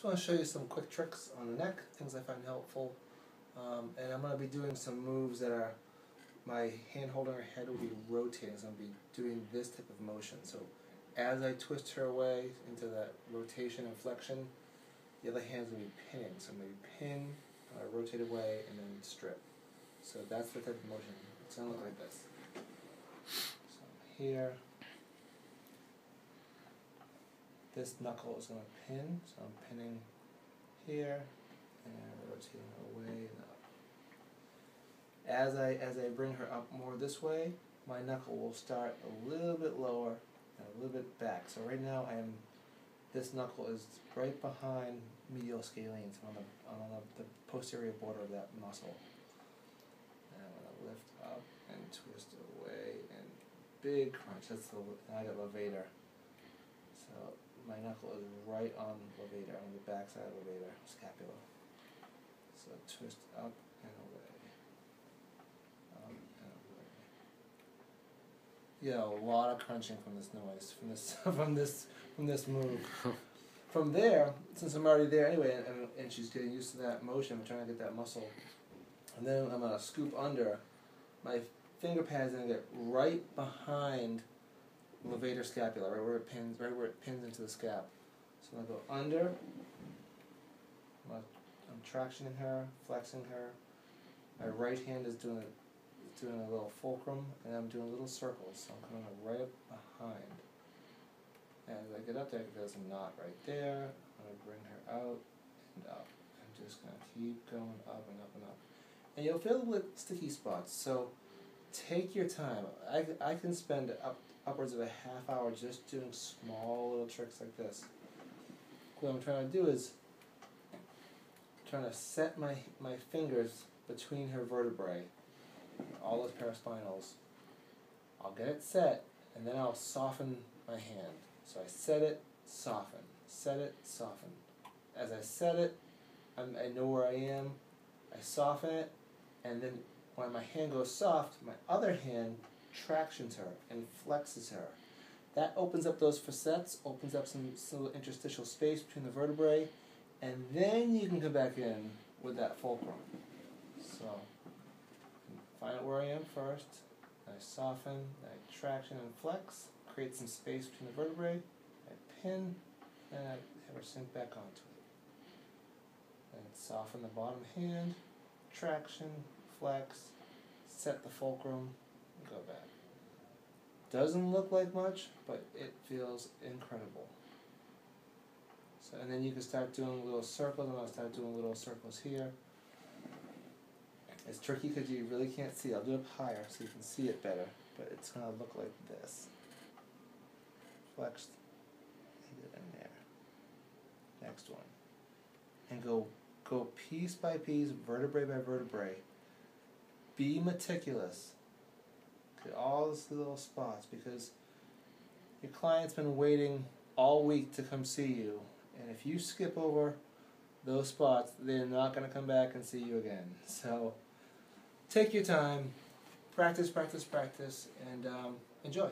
just want to show you some quick tricks on the neck, things I find helpful. And I'm going to be doing some moves that are, my hand holding her head will be rotating, so I'm going to be doing this type of motion. So as I twist her away into that rotation and flexion, the other hand's going to be pinning. So I'm going to pin, rotate away, and then strip. So that's the type of motion. It's going to look like this. So here, this knuckle is going to pin, so I'm pinning here and rotating away and up. As I bring her up more this way, my knuckle will start a little bit lower and a little bit back. So right now this knuckle is right behind medial scalene, so on the posterior border of that muscle. And I'm going to lift up and twist away and big crunch. I got levator. So my knuckle is right on levator, on the back side of levator, scapula. So twist up and away. Up and away. Yeah, a lot of crunching from this noise, from this move. From there, since I'm already there anyway, and she's getting used to that motion, I'm trying to get that muscle. And then I'm gonna scoop under. My finger pad's gonna get right behind levator scapula, right where it pins into the scap. So I'm gonna go under. I'm tractioning her, flexing her. My right hand is doing a little fulcrum, and I'm doing little circles. So I'm coming right up behind. As I get up there, there's a knot right there. I'm gonna bring her out and up. I'm just gonna keep going up and up and up. And you'll feel the sticky spots. So take your time. I can spend upwards of a half hour just doing small little tricks like this. What I'm trying to do is trying to set my fingers between her vertebrae, all those paraspinals. I'll get it set, and then I'll soften my hand. So I set it, soften, set it, soften. As I set it, I know where I am, I soften it, and then when my hand goes soft, my other hand tractions her and flexes her. That opens up those facets, opens up some little interstitial space between the vertebrae, and then you can come back in with that fulcrum. So, find out where I am first, I soften, I traction and flex, create some space between the vertebrae, I pin, and I have her sink back onto it. And soften the bottom hand, traction, flex, set the fulcrum, and go back. Doesn't look like much, but it feels incredible. So, and then you can start doing little circles, and I'll start doing little circles here. It's tricky because you really can't see. I'll do it up higher so you can see it better, but it's going to look like this. Flexed, and get in there. Next one. And go piece by piece, vertebrae by vertebrae. Be meticulous. Get all these little spots, because your client's been waiting all week to come see you, and if you skip over those spots, they're not going to come back and see you again. So take your time, practice, practice, practice, and enjoy.